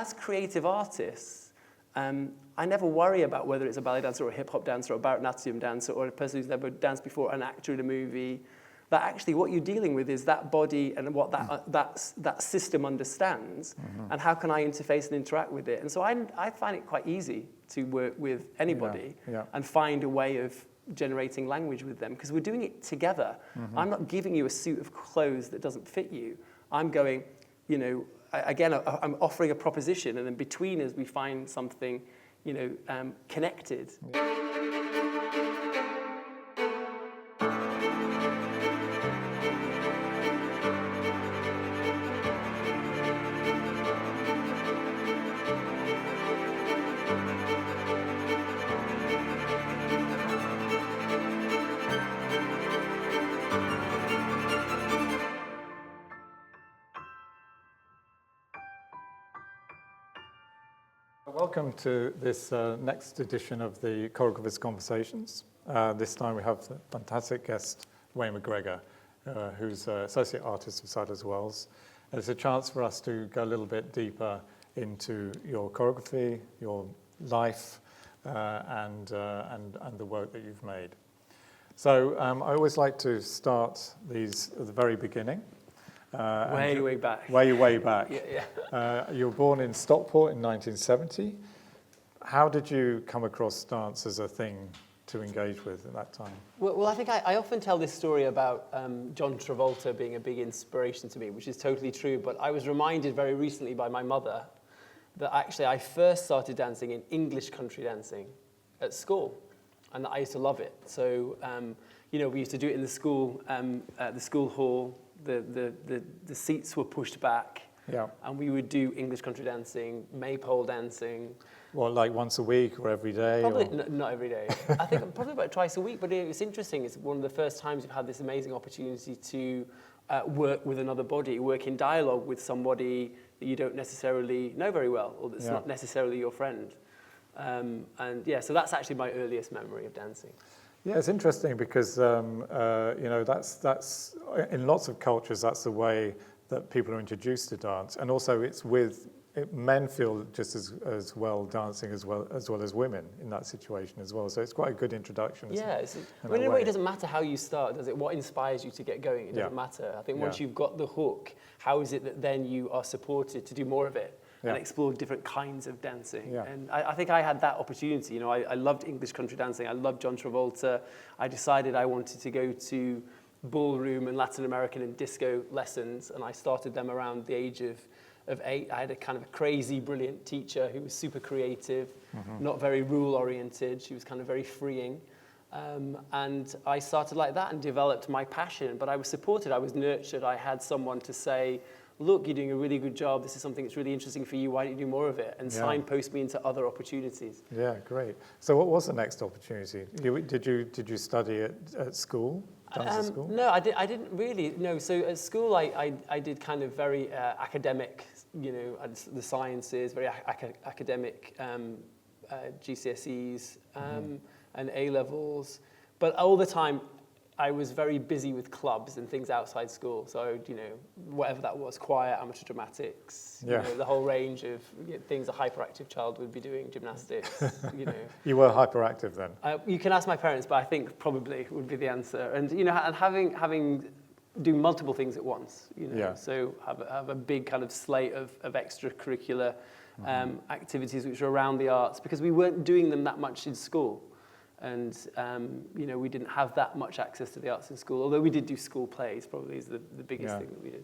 as creative artists, I never worry about whether it's a ballet dancer or a hip-hop dancer or a Bharatanatyam dancer or a person who's never danced before, an actor in a movie, that actually what you're dealing with is that body and what that system understands, and how can I interface and interact with it. And so I find it quite easy to work with anybody and find a way of generating language with them, because we're doing it together. I'm not giving you a suit of clothes that doesn't fit you. I'm going, you know, I'm offering a proposition, and then between us we find something, you know, connected. Welcome to this next edition of the Choreographer's Conversations. This time we have the fantastic guest, Wayne McGregor, who's Associate Artist of Sadler's Wells. It's a chance for us to go a little bit deeper into your choreography, your life, and the work that you've made. So I always like to start these at the very beginning. Way back. Way back. Yeah. You were born in Stockport in 1970. How did you come across dance as a thing to engage with at that time? Well, I think I often tell this story about John Travolta being a big inspiration to me, which is totally true. But I was reminded very recently by my mother that actually I first started dancing in English country dancing at school, and I used to love it. So, you know, we used to do it in the school hall. The seats were pushed back, and we would do English country dancing, maypole dancing. Well, like once a week or every day? Probably not every day. I think probably about twice a week, but it's interesting. It's one of the first times you've had this amazing opportunity to work with another body, work in dialogue with somebody that you don't necessarily know very well, or that's not necessarily your friend. And yeah, so that's actually my earliest memory of dancing. Yeah, it's interesting because you know, that's in lots of cultures that's the way that people are introduced to dance, and also it's men feel just as well dancing as well as women in that situation as well. So it's quite a good introduction. Yeah, in a way it doesn't matter how you start, does it? What inspires you to get going? It doesn't matter. I think once you've got the hook, how is it that then you are supported to do more of it? And explore different kinds of dancing. And I think I had that opportunity. You know, I loved English country dancing. I loved John Travolta. I decided I wanted to go to ballroom and Latin American and disco lessons, and I started them around the age of 8. I had a kind of a crazy, brilliant teacher who was super creative, not very rule-oriented. She was kind of very freeing. And I started like that and developed my passion. But I was supported. I was nurtured. I had someone to say, look, you're doing a really good job. This is something that's really interesting for you. Why don't you do more of it? And signpost me into other opportunities. Yeah, great. So what was the next opportunity? Did you study at school? Dance at school? No, I didn't really. No, so at school I did kind of very academic, you know, the sciences, very academic GCSEs and A-levels. But all the time, I was very busy with clubs and things outside school. So, you know, whatever that was, choir, amateur dramatics, you know, the whole range of things a hyperactive child would be doing, gymnastics, you know. You were hyperactive then? You can ask my parents, but I think probably would be the answer. And, you know, and having do multiple things at once, you know. So have a big kind of slate of extracurricular activities which are around the arts, because we weren't doing them that much in school. And, you know, we didn't have that much access to the arts in school, although we did do school plays, probably is the biggest thing that we did.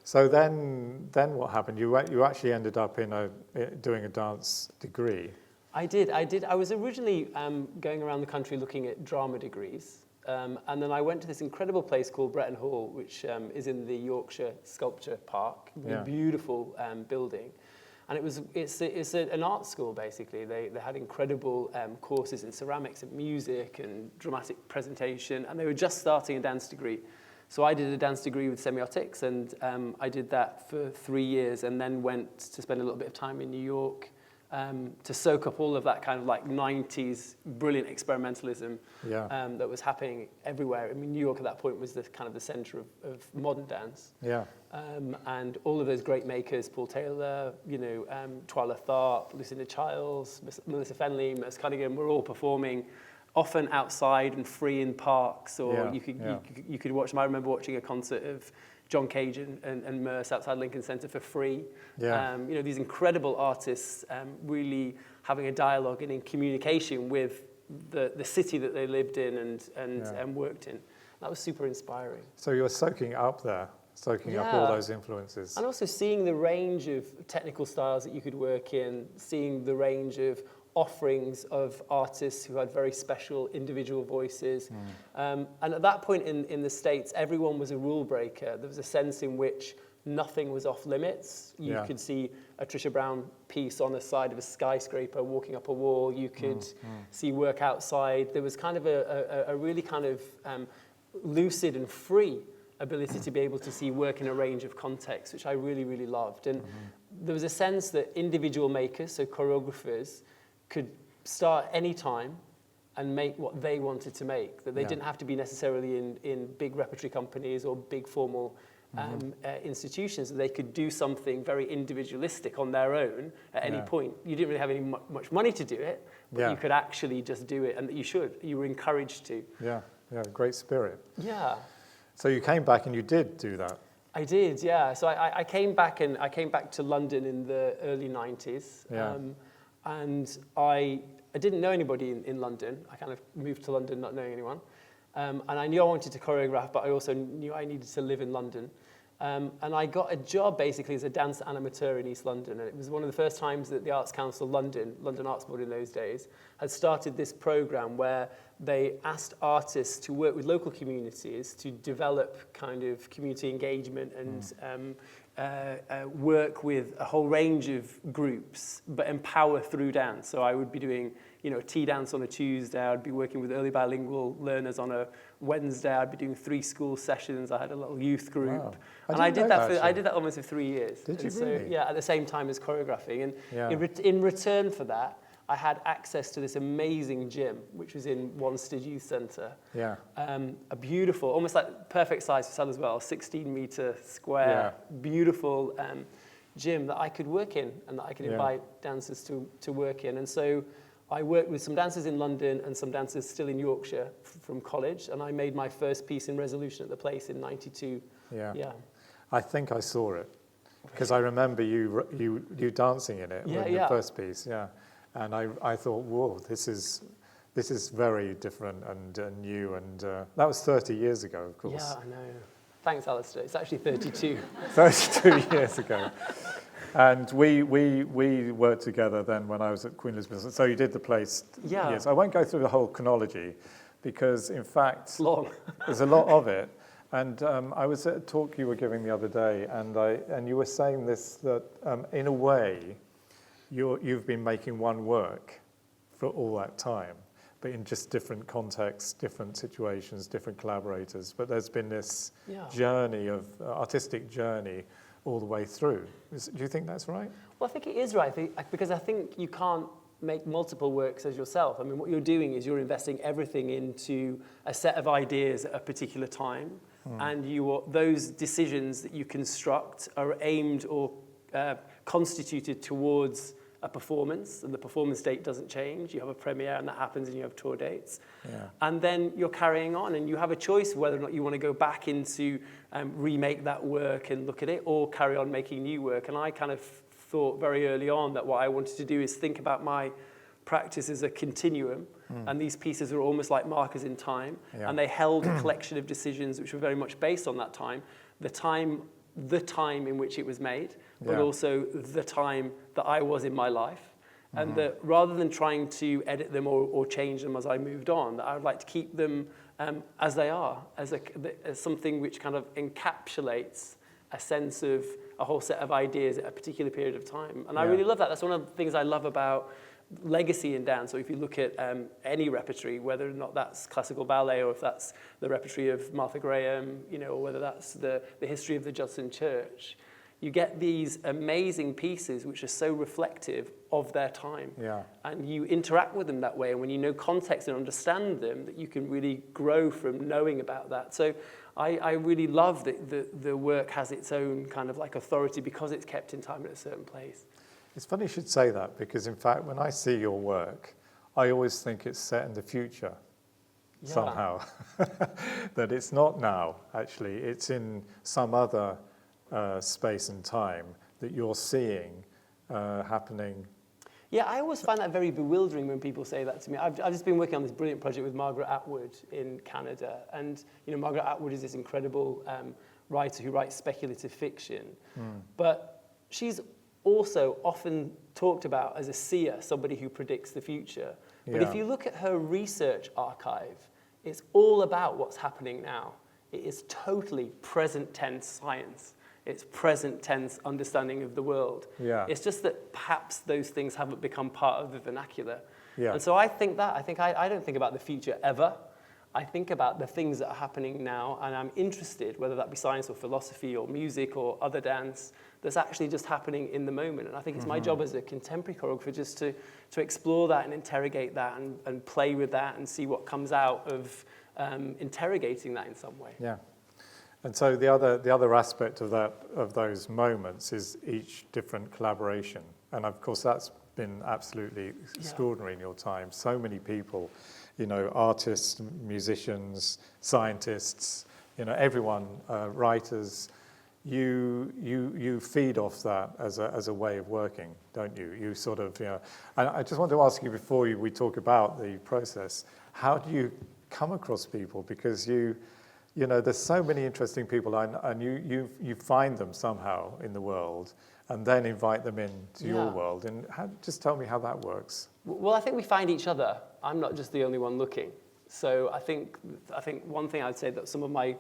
So then what happened? You actually ended up doing a dance degree. I did. I was originally going around the country looking at drama degrees. And then I went to this incredible place called Bretton Hall, which is in the Yorkshire Sculpture Park, a beautiful building. And it's an art school, basically. They had incredible courses in ceramics and music and dramatic presentation, and they were just starting a dance degree. So I did a dance degree with semiotics, and I did that for 3 years, and then went to spend a little bit of time in New York to soak up all of that kind of like 90s brilliant experimentalism that was happening everywhere. I mean, New York at that point was the kind of the center of modern dance. Yeah. And all of those great makers, Paul Taylor, Twyla Tharp, Lucinda Childs, Melissa Fenley, Merce Cunningham, were all performing often outside and free in parks, or you could watch them. I remember watching a concert of John Cage and Merce outside Lincoln Center for free. Yeah. These incredible artists really having a dialogue and in communication with the city that they lived in and worked in. That was super inspiring. So you were soaking up all those influences. And also seeing the range of technical styles that you could work in, seeing the range of offerings of artists who had very special individual voices. And at that point in the States, everyone was a rule breaker. There was a sense in which nothing was off limits. You could see a Trisha Brown piece on the side of a skyscraper walking up a wall. You could see work outside. There was kind of a really kind of lucid and free ability to be able to see work in a range of contexts, which I really, really loved. And there was a sense that individual makers, so choreographers, could start any time and make what they wanted to make, that they didn't have to be necessarily in big repertory companies or big formal institutions, that they could do something very individualistic on their own at any point. You didn't really have any much money to do it, but you could actually just do it, and that you were encouraged to. Yeah, great spirit. Yeah. So you came back and you did do that. I did, yeah. So I came back to London in the early 90s. Yeah. And I didn't know anybody in London. I kind of moved to London not knowing anyone. And I knew I wanted to choreograph, but I also knew I needed to live in London. And I got a job basically as a dance animateur in East London. And it was one of the first times that the Arts Council London Arts Board in those days, had started this program where they asked artists to work with local communities to develop kind of community engagement and work with a whole range of groups, but empower through dance. So I would be doing, tea dance on a Tuesday. I'd be working with early bilingual learners on a Wednesday. I'd be doing 3 school sessions. I had a little youth group. Wow. And I did that almost for 3 years. Did you really? So, yeah, at the same time as choreographing. And in return for that, I had access to this amazing gym, which was in Wanstead Youth Centre. Yeah. A beautiful, almost like perfect size for Sadler as well, 16-metre square, beautiful gym that I could work in and that I could invite dancers to work in. And so I worked with some dancers in London and some dancers still in Yorkshire from college, and I made my first piece in Resolution at the Place in '92. Yeah. I think I saw it, because I remember you dancing in it in the first piece, And I thought, whoa, this is very different and new, and that was 30 years ago, of course. Yeah, I know. Thanks, Alistair. It's actually 32. 32 years ago. And we worked together then when I was at Queen Elizabeth. So you did the Place. Yeah. Yes. I won't go through the whole chronology, because in fact, it's long. There's a lot of it. And I was at a talk you were giving the other day, and you were saying this, that in a way, you've been making one work for all that time, but in just different contexts, different situations, different collaborators. But there's been this journey of artistic journey all the way through. Do you think that's right? Well, I think it is right, because I think you can't make multiple works as yourself. I mean, what you're doing is you're investing everything into a set of ideas at a particular time, and those decisions that you construct are aimed or constituted towards a performance, and the performance date doesn't change. You have a premiere and that happens, and you have tour dates. And then you're carrying on, and you have a choice whether or not you want to go back into remake that work and look at it, or carry on making new work. And I kind of thought very early on that what I wanted to do is think about my practice as a continuum, and these pieces are almost like markers in time, and they held a collection of decisions which were very much based on that time, the time in which it was made, but also the time that I was in my life. And that rather than trying to edit them or change them as I moved on, that I would like to keep them as they are, as something which kind of encapsulates a sense of a whole set of ideas at a particular period of time. And I really love that. That's one of the things I love about legacy in dance. So if you look at any repertory, whether or not that's classical ballet, or if that's the repertory of Martha Graham, or whether that's the history of the Judson Church, you get these amazing pieces which are so reflective of their time. Yeah. And you interact with them that way. And when you know context and understand them, that you can really grow from knowing about that. So I really love that the work has its own kind of like authority because it's kept in time in a certain place. It's funny you should say that, because in fact, when I see your work, I always think it's set in the future somehow. That it's not now, actually. It's in some other space and time that you're seeing happening. Yeah, I always find that very bewildering when people say that to me. I've just been working on this brilliant project with Margaret Atwood in Canada. And, Margaret Atwood is this incredible writer who writes speculative fiction. But she's also often talked about as a seer, somebody who predicts the future. But if you look at her research archive, it's all about what's happening now. It is totally present tense science. It's present tense understanding of the world. Yeah. It's just that perhaps those things haven't become part of the vernacular. Yeah. And so I think I don't think about the future ever. I think about the things that are happening now, and I'm interested, whether that be science or philosophy or music or other dance, that's actually just happening in the moment. And I think it's my job as a contemporary choreographer just to explore that and interrogate that and play with that and see what comes out of interrogating that in some way. Yeah. And so the other aspect of those moments is each different collaboration. And of course, that's been absolutely extraordinary in your time. So many people, artists, musicians, scientists, everyone, writers. You feed off that as a way of working, don't you? You sort of, And I just want to ask you before we talk about the process, how do you come across people? Because there's so many interesting people, and you find them somehow in the world, and then invite them into your world. And just tell me how that works. Well, I think we find each other. I'm not just the only one looking. So I think one thing I'd say that some of my,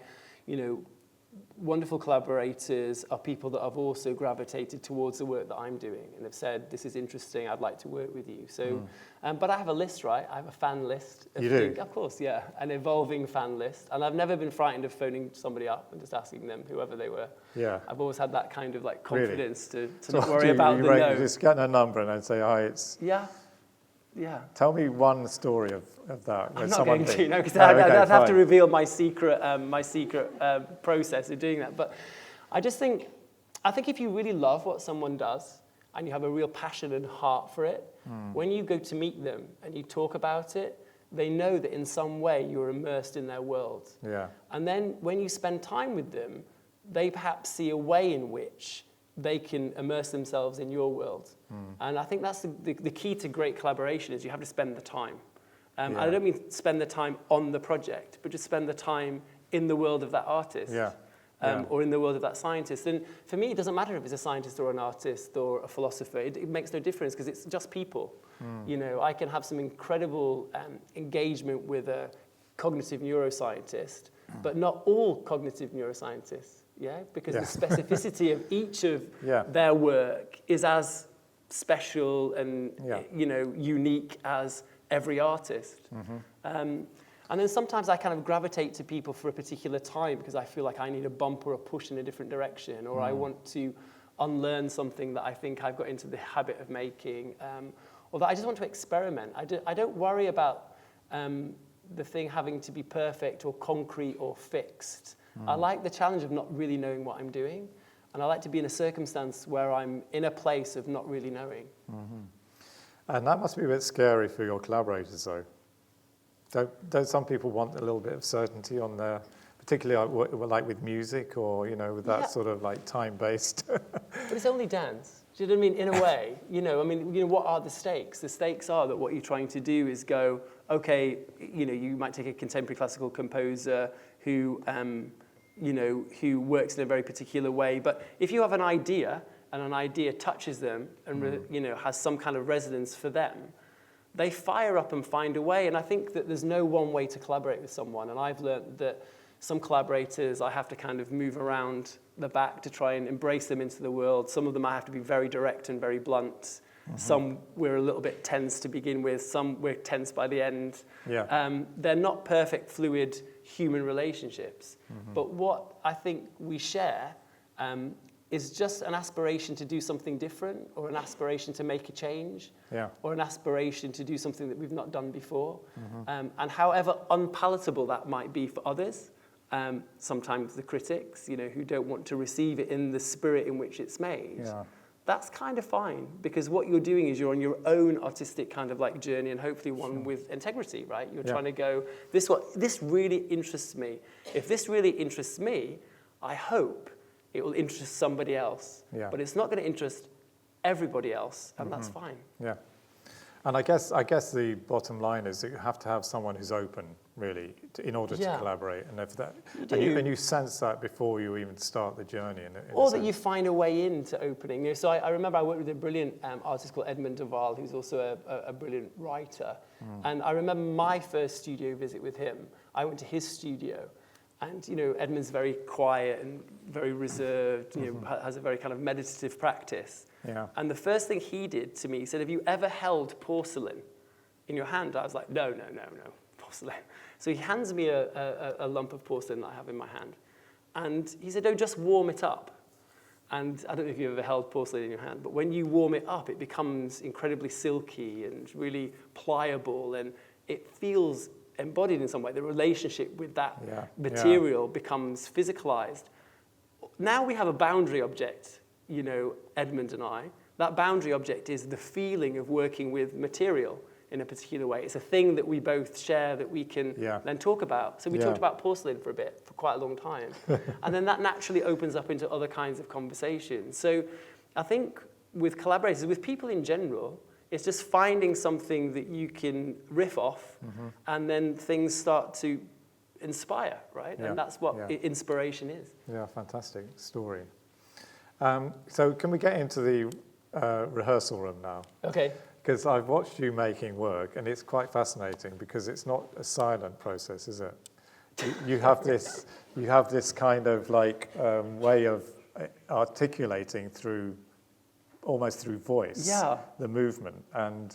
wonderful collaborators are people that have also gravitated towards the work that I'm doing and have said, this is interesting, I'd like to work with you. So, but I have a list, right? I have a fan list. You do? Of course, yeah, an evolving fan list. And I've never been frightened of phoning somebody up and just asking them, whoever they were. Yeah. I've always had that kind of like confidence really? to not worry about the no. You just get a number and then say, hi, it's... Yeah. Yeah. Tell me one story of that. I'm not going to, because I'd have to reveal my secret process of doing that. But I think if you really love what someone does and you have a real passion and heart for it, when you go to meet them and you talk about it, they know that in some way you're immersed in their world. Yeah. And then when you spend time with them, they perhaps see a way in which they can immerse themselves in your world. And I think that's the key to great collaboration is you have to spend the time. I don't mean spend the time on the project, but just spend the time in the world of that artist. Or in the world of that scientist. And for me, it doesn't matter if it's a scientist or an artist or a philosopher. It makes no difference because it's just people. I can have some incredible engagement with a cognitive neuroscientist, but not all cognitive neuroscientists. Because the specificity of each of their work is as special and unique as every artist. And then sometimes I kind of gravitate to people for a particular time because I feel like I need a bump or a push in a different direction, or I want to unlearn something that I think I've got into the habit of making, or that I just want to experiment. I don't worry about the thing having to be perfect or concrete or fixed. I like the challenge of not really knowing what I'm doing, and I like to be in a circumstance where I'm in a place of not really knowing. And that must be a bit scary for your collaborators, though. Don't some people want a little bit of certainty on their, particularly like with music or, with that sort of like time-based? But it's only dance. Do you know what I mean? In a way, what are the stakes? The stakes are that what you're trying to do is go, okay, you might take a contemporary classical composer who works in a very particular way. But if you have an idea and an idea touches them and has some kind of resonance for them, they fire up and find a way. And I think that there's no one way to collaborate with someone. And I've learned that some collaborators, I have to kind of move around the back to try and embrace them into the world. Some of them I have to be very direct and very blunt. Some we're a little bit tense to begin with. Some we're tense by the end. They're not perfect, fluid human relationships. But what I think we share is just an aspiration to do something different, or an aspiration to make a change, or an aspiration to do something that we've not done before. And however unpalatable that might be for others, sometimes the critics, who don't want to receive it in the spirit in which it's made, that's kind of fine, because what you're doing is you're on your own artistic kind of like journey, and hopefully one with integrity, right? You're trying to go, this really interests me. If this really interests me, I hope it will interest somebody else. But it's not going to interest everybody else, and that's fine. Yeah. And I guess the bottom line is that you have to have someone who's open, really, in order to collaborate. And if that, and you sense that before you even start the journey. Or that you find a way into opening. So I remember I worked with a brilliant artist called Edmund Duval, who's also a brilliant writer. And I remember my first studio visit with him. I went to his studio. And, Edmund's very quiet and very reserved, has a very kind of meditative practice. And the first thing he did to me, he said, have you ever held porcelain in your hand? I was like, no, porcelain. So he hands me a lump of porcelain that I have in my hand. And he said, just warm it up. And I don't know if you've ever held porcelain in your hand, but when you warm it up, it becomes incredibly silky and really pliable, and it feels embodied in some way. The relationship with that material becomes physicalized. Now we have a boundary object, Edmund and I. That boundary object is the feeling of working with material in a particular way. It's a thing that we both share that we can then talk about. So we talked about porcelain for quite a long time. And then that naturally opens up into other kinds of conversations. So I think with collaborators, with people in general, it's just finding something that you can riff off, and then things start to inspire, right? And that's what inspiration is. Yeah, fantastic story. So can we get into the rehearsal room now? Okay. Because I've watched you making work, and it's quite fascinating because it's not a silent process, is it? You have this kind of like way of articulating almost through voice, the movement. And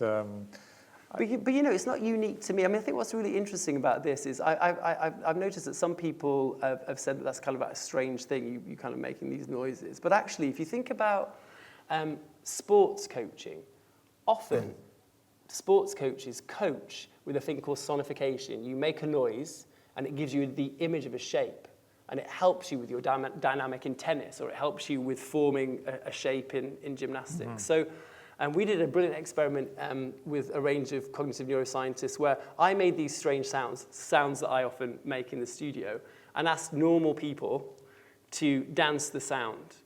but it's not unique to me. I mean, I think what's really interesting about this is I've noticed that some people have said that that's kind of like a strange thing, you kind of making these noises. But actually, if you think about sports coaching, often sports coaches coach with a thing called sonification. You make a noise, and it gives you the image of a shape. And it helps you with your dynamic in tennis, or it helps you with forming a shape in gymnastics. So we did a brilliant experiment with a range of cognitive neuroscientists where I made these strange sounds that I often make in the studio, and asked normal people to dance the sound.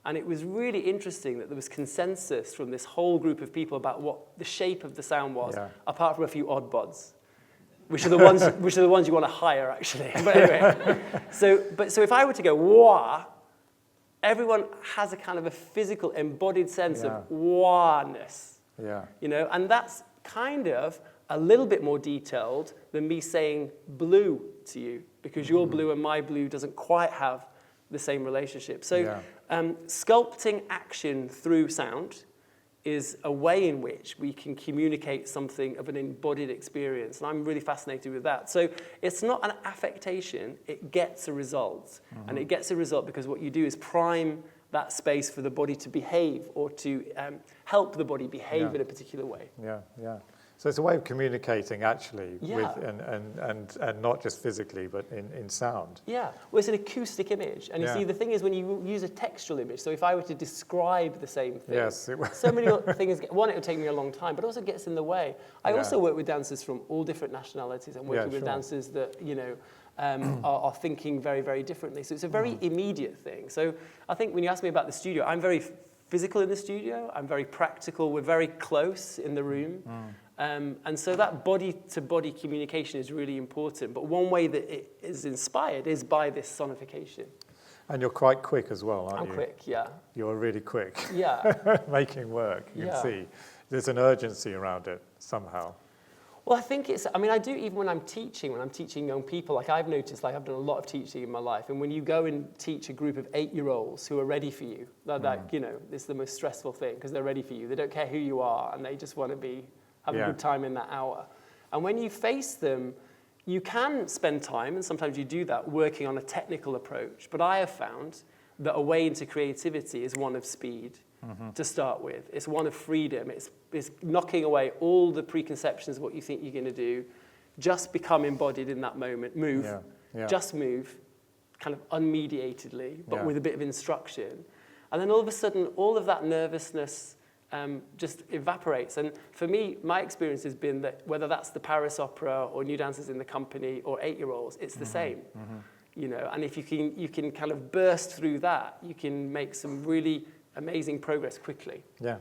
And it was really interesting that there was consensus from this whole group of people about what the shape of the sound was, apart from a few odd bods. Which are the ones you want to hire, actually. But anyway, so if I were to go wah, everyone has a kind of a physical, embodied sense of wah-ness. And that's kind of a little bit more detailed than me saying blue to you, because your blue and my blue doesn't quite have the same relationship. So sculpting action through sound is a way in which we can communicate something of an embodied experience. And I'm really fascinated with that. So it's not an affectation, it gets a result. And it gets a result because what you do is prime that space for the body to behave, or to help the body behave in a particular way. So it's a way of communicating, actually, with, and not just physically, but in sound. Yeah, well, it's an acoustic image. And you see, the thing is, when you use a textual image, so if I were to describe the same thing, so many things, one, it would take me a long time, but also gets in the way. I also work with dancers from all different nationalities. I'm working with dancers that, are thinking very, very differently. So it's a very immediate thing. So I think when you ask me about the studio, I'm very physical in the studio. I'm very practical. We're very close in the room. And so that body-to-body communication is really important. But one way that it is inspired is by this sonification. And you're quite quick as well, aren't you? I'm quick, yeah. You're really quick. Yeah. Making work, you can see. There's an urgency around it somehow. Well, I think I do even when I'm teaching young people, like I've noticed, like I've done a lot of teaching in my life, and when you go and teach a group of 8-year-olds who are ready for you, it's the most stressful thing, because they're ready for you. They don't care who you are, and they just want to have a good time in that hour. And when you face them, you can spend time, and sometimes you do that, working on a technical approach. But I have found that a way into creativity is one of speed to start with. It's one of freedom. It's knocking away all the preconceptions of what you think you're going to do. Just become embodied in that moment. Move. Just move, kind of unmediatedly, but with a bit of instruction. And then all of a sudden, all of that nervousness just evaporates. And for me, my experience has been that whether that's the Paris Opera or New Dancers in the Company or 8-year-olds, it's the same. You know, and if you can kind of burst through that, you can make some really amazing progress quickly. Yeah.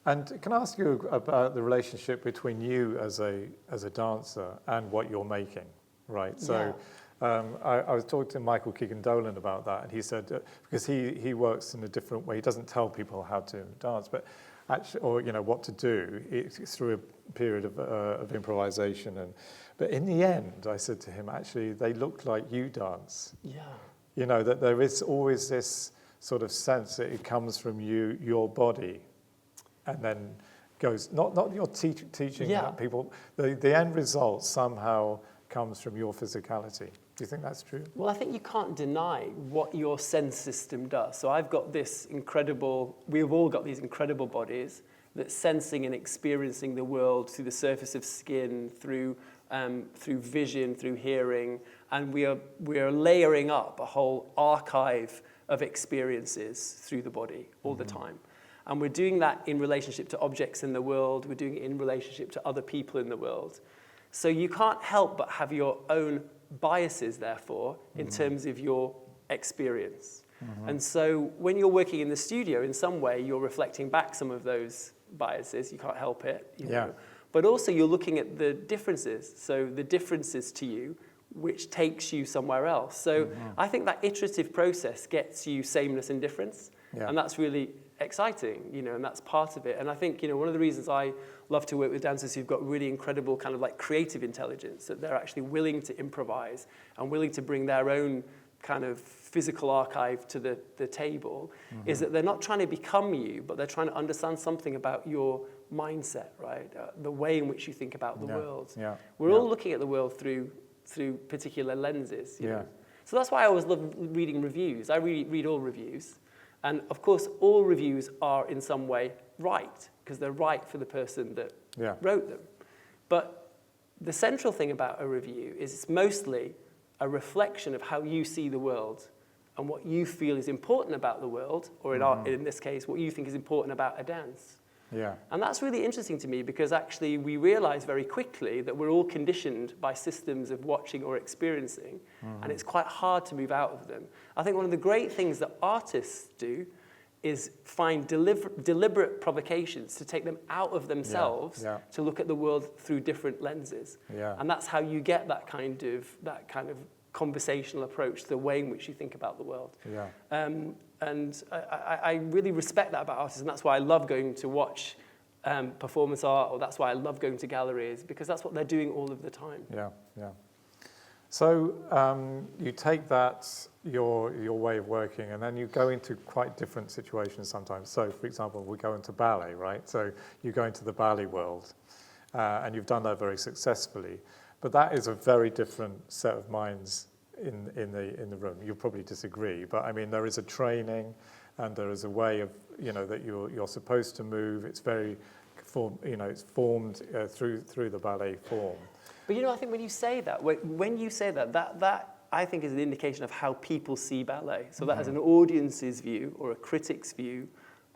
And can I ask you about the relationship between you as a dancer and what you're making, right? So I was talking to Michael Keegan-Dolan about that, and he said, because he works in a different way, he doesn't tell people how to dance, but actually, or you know, what to do. It's through a period of improvisation. But in the end, I said to him, actually, they look like you dance. Yeah. You know, that there is always this sort of sense that it comes from you, your body, and then goes, not your teaching people, the end result somehow comes from your physicality. Do you think that's true? Well, I think you can't deny what your sense system does. So I've got this incredible, we've all got these incredible bodies that's sensing and experiencing the world through the surface of skin, through vision, through hearing, and we are layering up a whole archive of experiences through the body all the time. And we're doing that in relationship to objects in the world, we're doing it in relationship to other people in the world. So you can't help but have your own biases, therefore, in terms of your experience. And so when you're working in the studio, in some way, you're reflecting back some of those biases. You can't help it. You know. But also you're looking at the differences. So the differences to you, which takes you somewhere else. So I think that iterative process gets you sameness and difference. And that's really exciting, you know, and that's part of it. And I think, you know, one of the reasons I love to work with dancers who've got really incredible kind of like creative intelligence, that they're actually willing to improvise and willing to bring their own kind of physical archive to the table, is that they're not trying to become you, but they're trying to understand something about your mindset, right? The way in which you think about the world. We're all looking at the world through particular lenses, you know? So that's why I always love reading reviews. I read all reviews. And of course, all reviews are in some way right, because they're right for the person that wrote them. But the central thing about a review is it's mostly a reflection of how you see the world and what you feel is important about the world, or in this case, what you think is important about a dance. And that's really interesting to me, because actually we realize very quickly that we're all conditioned by systems of watching or experiencing, and it's quite hard to move out of them. I think one of the great things that artists do is find deliberate provocations to take them out of themselves to look at the world through different lenses. And that's how you get that kind of conversational approach to the way in which you think about the world. And I really respect that about artists, and that's why I love going to watch performance art, or that's why I love going to galleries, because that's what they're doing all of the time. So you take that, your way of working, and then you go into quite different situations sometimes. So, for example, we go into ballet, right? So you go into the ballet world, and you've done that very successfully. But that is a very different set of minds in the room. You'll probably disagree, but I mean, there is a training, and there is a way of, you know, that you're supposed to move. It's very it's formed through the ballet form. But you know, I think when you say that, that I think is an indication of how people see ballet. So that is an audience's view or a critic's view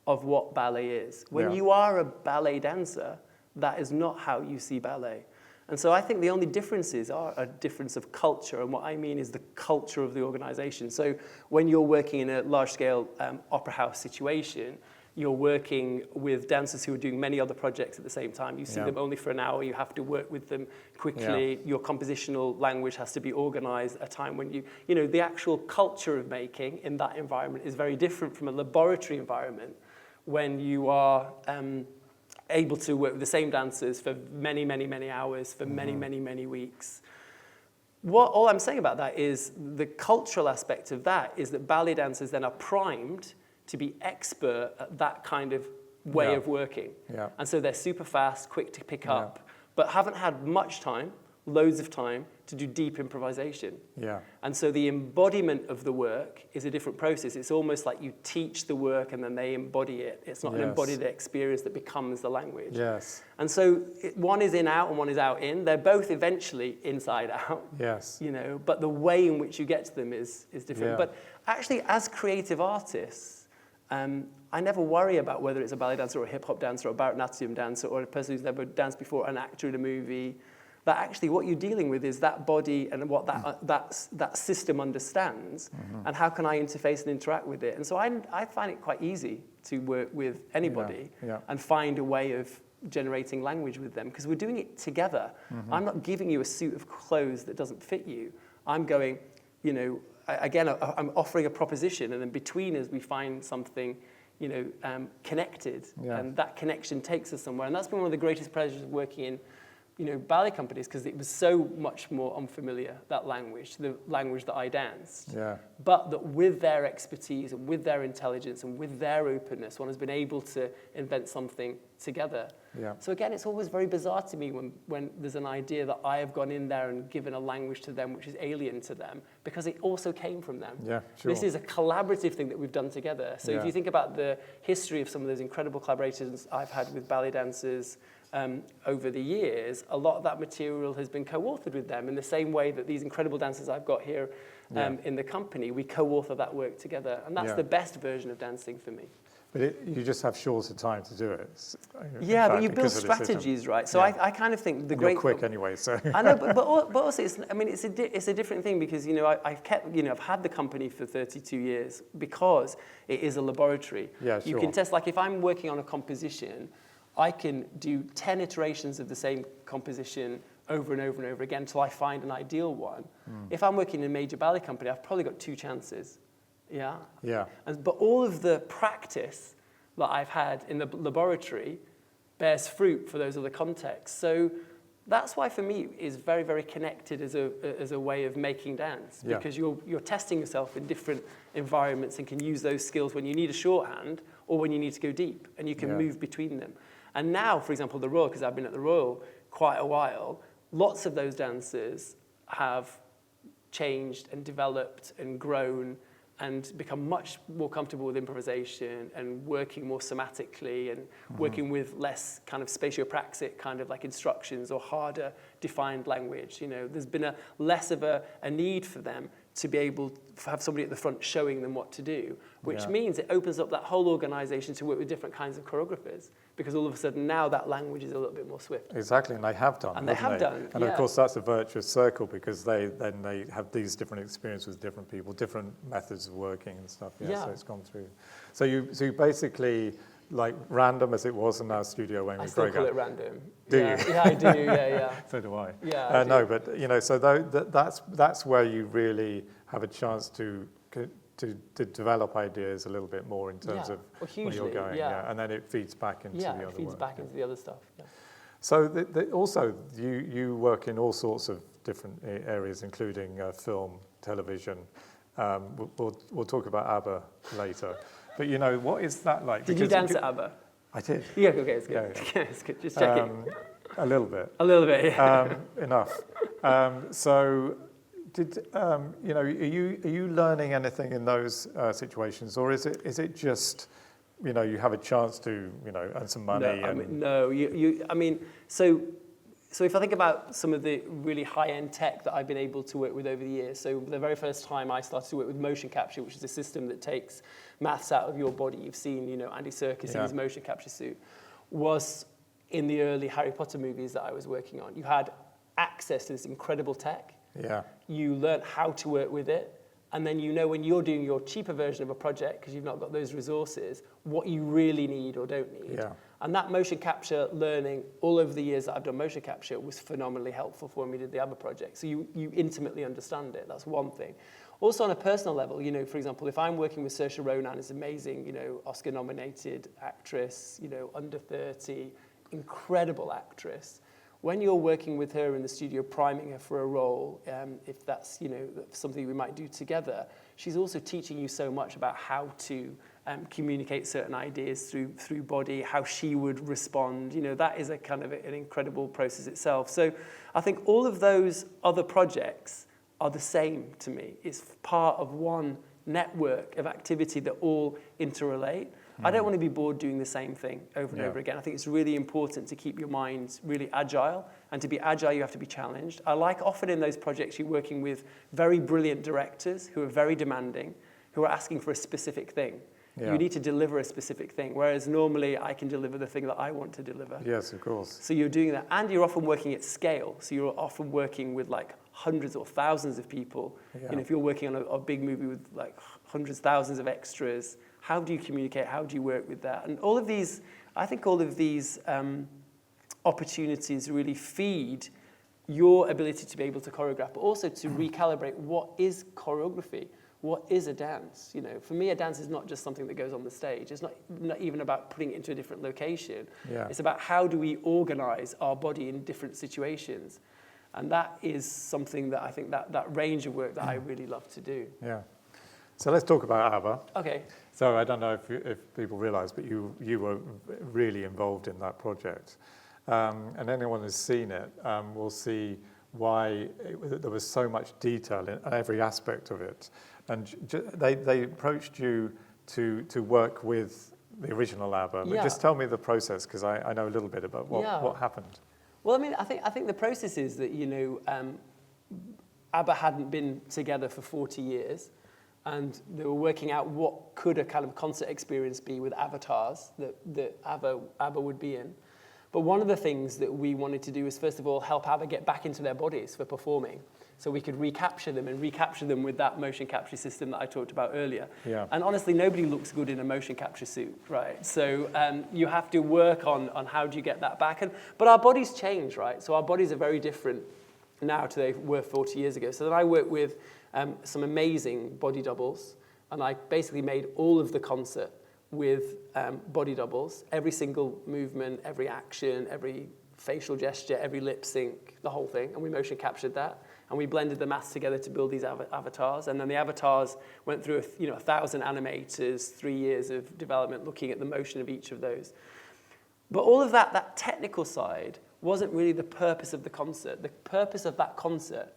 of what ballet is. When you are a ballet dancer, that is not how you see ballet. And so I think the only differences are a difference of culture, and what I mean is the culture of the organization. So when you're working in a large-scale opera house situation, you're working with dancers who are doing many other projects at the same time. You see them only for an hour, you have to work with them quickly, your compositional language has to be organized at a time when you know, the actual culture of making in that environment is very different from a laboratory environment when you are able to work with the same dancers for many, many, many hours, for many, many, many weeks. All I'm saying about that is the cultural aspect of that is that ballet dancers then are primed to be expert at that kind of way of working. And so they're super fast, quick to pick up, but haven't had much time loads of time to do deep improvisation. Yeah. And so the embodiment of the work is a different process. It's almost like you teach the work and then they embody it. It's not an embodied experience that becomes the language. Yes. And so one is in out and one is out in. They're both eventually inside out. Yes. You know, but the way in which you get to them is different. Yeah. But actually, as creative artists, I never worry about whether it's a ballet dancer or a hip-hop dancer or a Bharatanatyam dancer or a person who's never danced before, an actor in a movie. That actually what you're dealing with is that body and what that system understands, and how can I interface and interact with it. And so I find it quite easy to work with anybody and find a way of generating language with them, because we're doing it together. I'm not giving you a suit of clothes that doesn't fit you. I'm going, you know, I'm offering a proposition, and then between us we find something, you know, connected, and that connection takes us somewhere. And that's been one of the greatest pleasures of working in, you know, ballet companies, because it was so much more unfamiliar, that language, the language that I danced. Yeah. But that with their expertise and with their intelligence and with their openness, one has been able to invent something together. Yeah. So again, it's always very bizarre to me when there's an idea that I have gone in there and given a language to them which is alien to them, because it also came from them. Yeah, sure. This is a collaborative thing that we've done together. So if you think about the history of some of those incredible collaborations I've had with ballet dancers, over the years, a lot of that material has been co-authored with them in the same way that these incredible dancers I've got here in the company, we co-author that work together. And that's the best version of dancing for me. But you just have shorter time to do it. But you build strategies, right? So I kind of think the great... You're quick anyway, so... I know, but also, it's a different thing, because, you know, I've had the company for 32 years because it is a laboratory. Yeah, sure. You can test, like if I'm working on a composition, I can do 10 iterations of the same composition over and over and over again until I find an ideal one. If I'm working in a major ballet company, I've probably got 2 chances. Yeah? Yeah. But all of the practice that I've had in the laboratory bears fruit for those other contexts. So that's why, for me, is very, very connected as a way of making dance, because you're testing yourself in different environments and can use those skills when you need a shorthand or when you need to go deep, and you can move between them. And now, for example, the Royal, because I've been at the Royal quite a while, lots of those dancers have changed and developed and grown and become much more comfortable with improvisation and working more somatically and working with less kind of spatiopraxic kind of like instructions or harder defined language. You know, there's been less of a need for them to be able to have somebody at the front showing them what to do, which means it opens up that whole organization to work with different kinds of choreographers, because all of a sudden now that language is a little bit more swift. Exactly, and they have done. And they have done. And of course that's a virtuous circle, because they have these different experiences with different people, different methods of working and stuff. So it's gone through. So you basically, like random as it was in our studio Wayne McGregor. I still call it random. Do you? Yeah, I do. Yeah. So do I. Yeah. No, but you know, so that's where you really have a chance to develop ideas a little bit more in terms of where you're going. And then it feeds back into the other work. It feeds back into the other stuff. Yeah. So also you work in all sorts of different areas, including film, television. We'll talk about ABBA later. But you know, what is that like? Did you dance at ABBA? I did. Yeah, okay, it's good. Yeah. It's good. Just checking. A little bit. A little bit, yeah. Enough. So, you know, are you learning anything in those situations, or is it just, you know, you have a chance to, you know, earn some money? So if I think about some of the really high-end tech that I've been able to work with over the years, so the very first time I started to work with motion capture, which is a system that takes maths out of your body, you've seen, you know, Andy Serkis in his motion capture suit, was in the early Harry Potter movies that I was working on. You had access to this incredible tech. Yeah. You learned how to work with it. And then you know when you're doing your cheaper version of a project, because you've not got those resources, what you really need or don't need. Yeah. And that motion capture learning, all over the years that I've done motion capture, was phenomenally helpful for when we did the ABBA project. So you intimately understand it. That's one thing. Also on a personal level, you know, for example, if I'm working with Saoirse Ronan, is amazing, you know, Oscar-nominated actress, you know, under 30, incredible actress. When you're working with her in the studio, priming her for a role, if that's, you know, something we might do together, she's also teaching you so much about how to communicate certain ideas through body, how she would respond. You know, that is a kind of an incredible process itself. So I think all of those other projects are the same to me. It's part of one network of activity that all interrelate. I don't want to be bored doing the same thing over and over again. I think it's really important to keep your mind really agile, and to be agile you have to be challenged. I like often in those projects you're working with very brilliant directors who are very demanding, who are asking for a specific thing. Yeah. You need to deliver a specific thing, whereas normally I can deliver the thing that I want to deliver. Yes, of course. So you're doing that, and you're often working at scale. So you're often working with like hundreds or thousands of people. Yeah. You know, if you're working on a big movie with like hundreds, thousands of extras, how do you communicate? How do you work with that? And all of these, I think all of these opportunities really feed your ability to be able to choreograph, but also to recalibrate what is choreography. What is a dance? You know, for me, a dance is not just something that goes on the stage. It's not even about putting it into a different location. Yeah. It's about how do we organize our body in different situations. And that is something that I think that range of work that I really love to do. Yeah. So let's talk about ABBA. Okay. So I don't know if people realize, but you were really involved in that project. And anyone who's seen it will see why there was so much detail in every aspect of it. And they approached you to work with the original ABBA. But just tell me the process, because I know a little bit about what happened. Well, I mean, I think the process is that, you know, ABBA hadn't been together for 40 years, and they were working out what could a kind of concert experience be with avatars that ABBA would be in. But one of the things that we wanted to do was, first of all, help ABBA get back into their bodies for performing, so we could recapture them with that motion capture system that I talked about earlier. Yeah. And honestly, nobody looks good in a motion capture suit, right? So you have to work on how do you get that back. But our bodies change, right? So our bodies are very different now to they were 40 years ago. So then I worked with some amazing body doubles, and I basically made all of the concert with body doubles, every single movement, every action, every facial gesture, every lip sync, the whole thing, and we motion captured that, and we blended the maths together to build these avatars, and then the avatars went through 1,000 animators, 3 years of development looking at the motion of each of those. But all of that technical side wasn't really the purpose of the concert. The purpose of that concert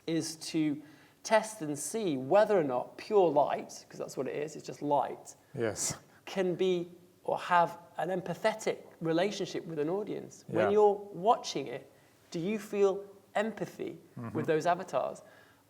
is to test and see whether or not pure light, because that's what it is, it's just light, yes, can be or have an empathetic relationship with an audience. Yeah. When you're watching it, do you feel empathy with those avatars?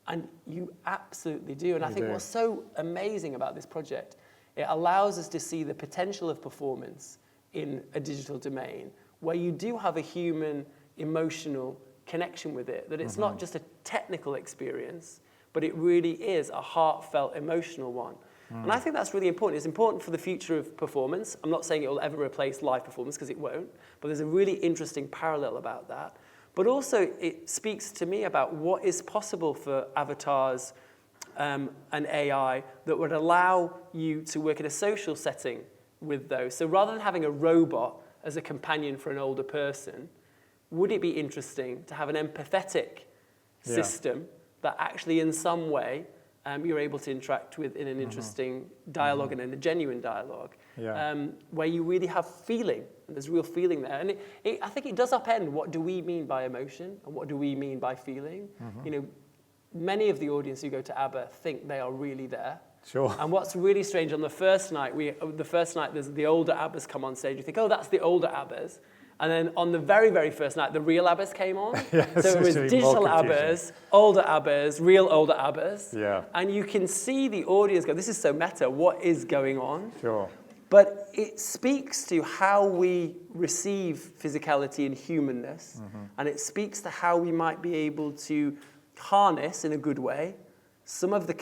And you absolutely do. And I think what's so amazing about this project, it allows us to see the potential of performance in a digital domain where you do have a human emotional connection with it, that it's not just a technical experience, but it really is a heartfelt, emotional one. And I think that's really important. It's important for the future of performance. I'm not saying it will ever replace live performance, because it won't, but there's a really interesting parallel about that. But also, it speaks to me about what is possible for avatars and AI that would allow you to work in a social setting with those. So rather than having a robot as a companion for an older person, would it be interesting to have an empathetic system that actually in some way you're able to interact with in an interesting dialogue and in a genuine dialogue, where you really have feeling, and there's real feeling there. And I think it does upend what do we mean by emotion and what do we mean by feeling. You know, many of the audience who go to ABBA think they are really there. Sure. And what's really strange, on the first night, there's the older ABBAs come on stage. You think, oh, that's the older ABBAs. And then on the very, very first night, the real ABBAs came on. So it was digital ABBAs, older ABBAs, real older ABBAs. Yeah. And you can see the audience go, this is so meta, what is going on? Sure. But it speaks to how we receive physicality and humanness. And it speaks to how we might be able to harness, in a good way, some of the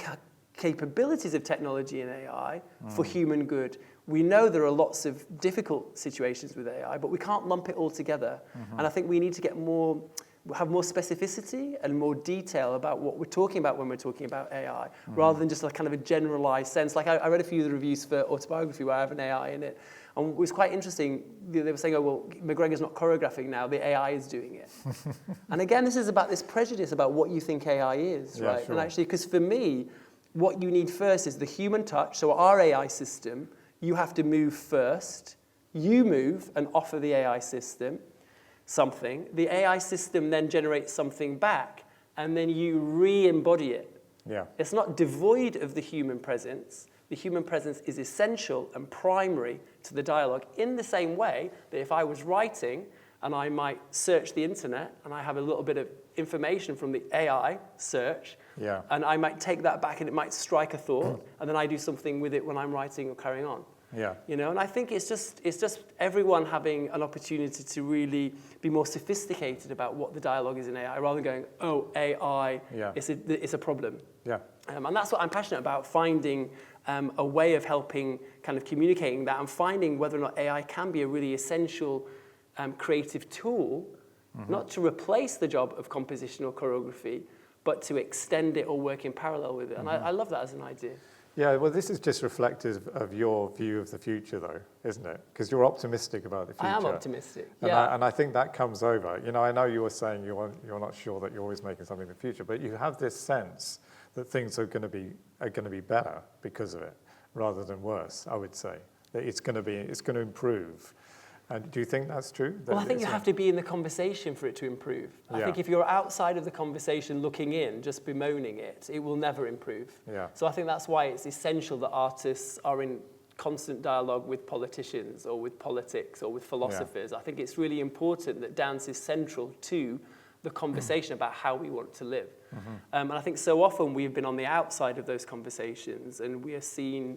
capabilities of technology and AI for human good. We know there are lots of difficult situations with AI, but we can't lump it all together. And I think we need to have more specificity and more detail about what we're talking about when we're talking about AI, rather than just a kind of a generalized sense. Like I read a few of the reviews for Autobiography where I have an AI in it, and it was quite interesting. They were saying, oh, well, McGregor's not choreographing now, the AI is doing it. And again, this is about this prejudice about what you think AI is, right? Sure. And actually, because for me, what you need first is the human touch. So our AI system, you have to move first. You move and offer the AI system something. The AI system then generates something back, and then you re-embody it. Yeah. It's not devoid of the human presence. The human presence is essential and primary to the dialogue, in the same way that if I was writing and I might search the internet and I have a little bit of information from the AI search, and I might take that back and it might strike a thought, and then I do something with it when I'm writing or carrying on. Yeah. You know, and I think it's just everyone having an opportunity to really be more sophisticated about what the dialogue is in AI, rather than going, oh, AI, it's a problem. Yeah. And that's what I'm passionate about, finding a way of helping kind of communicating that, and finding whether or not AI can be a really essential creative tool, not to replace the job of composition or choreography, but to extend it or work in parallel with it. And I love that as an idea. Yeah, well, this is just reflective of your view of the future, though, isn't it? Because you're optimistic about the future. I am optimistic, and I think that comes over. You know, I know you were saying you're not sure that you're always making something in the future, but you have this sense that things are going to be better because of it, rather than worse. I would say that it's going to improve. And do you think that's true? Well, I think you have to be in the conversation for it to improve. I think if you're outside of the conversation looking in, just bemoaning it, it will never improve. Yeah. So I think that's why it's essential that artists are in constant dialogue with politicians or with politics or with philosophers. Yeah. I think it's really important that dance is central to the conversation about how we want to live. And I think so often we've been on the outside of those conversations, and we are seen,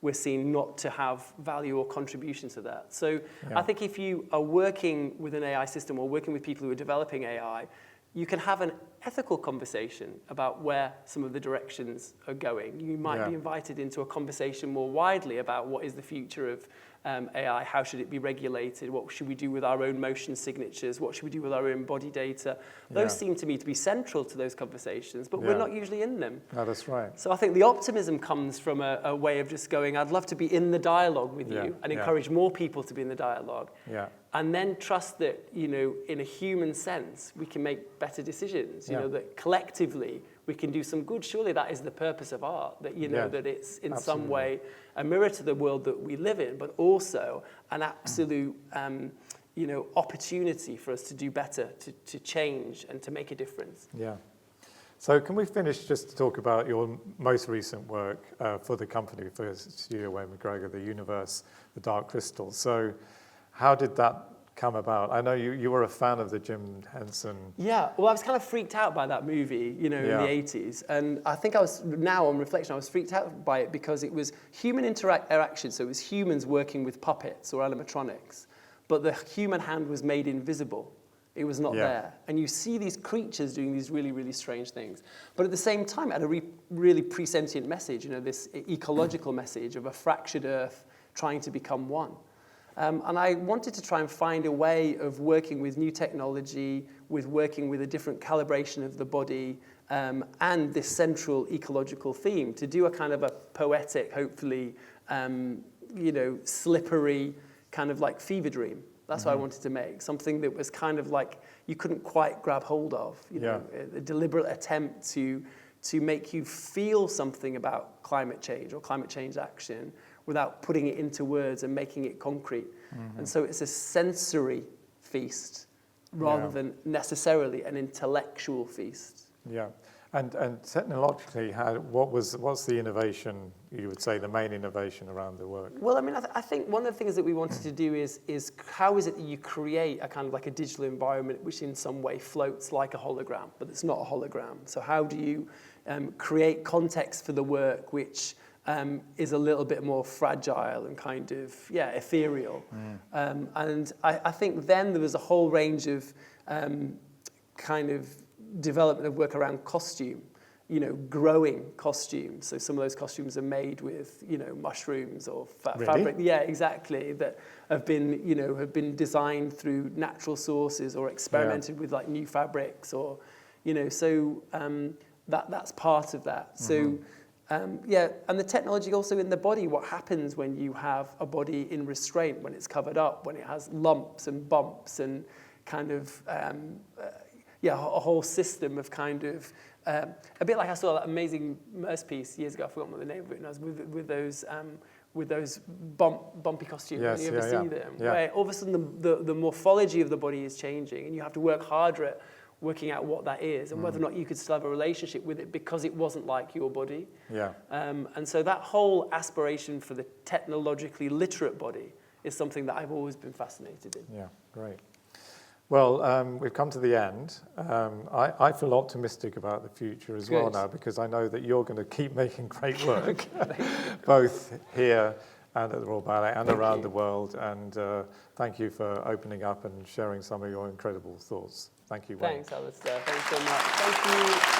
we're seen not to have value or contribution to that. So I think if you are working with an AI system or working with people who are developing AI, you can have an ethical conversation about where some of the directions are going. You might be invited into a conversation more widely about what is the future of AI, how should it be regulated, what should we do with our own motion signatures, what should we do with our own body data. Those seem to me to be central to those conversations, but we're not usually in them. No, that's right. So I think the optimism comes from a way of just going, I'd love to be in the dialogue with you and encourage more people to be in the dialogue. Yeah. And then trust that, in a human sense, we can make better decisions, that collectively we can do some good. Surely that is the purpose of art, that, that it's in some way a mirror to the world that we live in, but also an absolute, opportunity for us to do better, to change and to make a difference. Yeah. So can we finish just to talk about your most recent work for the company, for Sir Wayne McGregor, The Universe, The Dark Crystal. So how did that come about? I know you were a fan of the Jim Henson. Yeah, well, I was kind of freaked out by that movie, in the 80s. And I think now on reflection, I was freaked out by it because it was human interaction. So it was humans working with puppets or animatronics, but the human hand was made invisible. It was not there. And you see these creatures doing these really, really strange things. But at the same time, it had a really presentient message, this ecological message of a fractured earth trying to become one. And I wanted to try and find a way of working with new technology, with working with a different calibration of the body, and this central ecological theme, to do a kind of a poetic, hopefully, slippery, kind of like fever dream. That's what I wanted to make, something that was kind of like you couldn't quite grab hold of, a deliberate attempt to make you feel something about climate change or climate change action, without putting it into words and making it concrete. And so it's a sensory feast rather than necessarily an intellectual feast. Yeah, and technologically, what's the innovation, you would say, the main innovation around the work? Well, I mean, I think one of the things that we wanted to do is how is it that you create a kind of like a digital environment which in some way floats like a hologram, but it's not a hologram. So how do you create context for the work which is a little bit more fragile and kind of, ethereal. And I think then there was a whole range of kind of development of work around costume, growing costumes. So some of those costumes are made with, mushrooms or fabric. Yeah, exactly. That have been designed through natural sources or experimented with like new fabrics or, so that's part of that. So. And the technology also in the body, what happens when you have a body in restraint, when it's covered up, when it has lumps and bumps and kind of, a whole system of kind of, a bit like I saw that amazing Merce piece years ago, I forgot what the name of it was, with those bumpy costumes, yes, when you ever see them, yeah. where all of a sudden the morphology of the body is changing, and you have to work harder at working out what that is, and whether or not you could still have a relationship with it because it wasn't like your body. Yeah. And so that whole aspiration for the technologically literate body is something that I've always been fascinated in. Yeah, great. Well, we've come to the end. I feel optimistic about the future as well now, because I know that you're going to keep making great work, both here and at the Royal Ballet and around the world. And thank you for opening up and sharing some of your incredible thoughts. Thank you, Wayne. Thanks, Alistair. Thanks so much. Thank you.